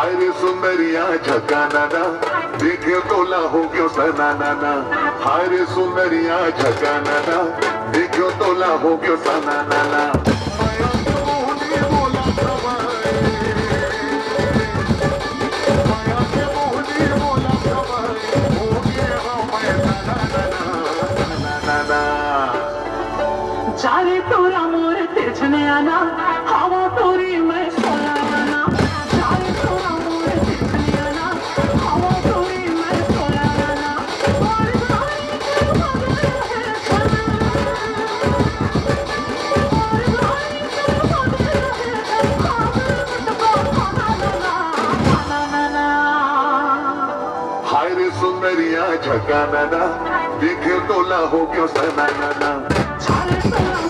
हाय रे सुंदरिया झकाना ना, देखे तोला हो क्यों सनाना। हाय रे सुंदरिया झकाना ना, देखो तोला हो क्यों सनाना। माया के मोहनी बोला सवाए, माया के मोहनी बोला सवाए, हो गया मैं सनाना। चारे तोरा मोर तेजने आना, हवा तोरी मैं सोयाना। चारे तोरा मोर तेजने आना, हवा तोरी मैं सोयाना। और गाड़ी के बगल है खाना, और गाड़ी के बगल है खाना। हाय रे सुंदरिया झकाना ना, देखे तोला हो क्यों सनाना। चारे तोरा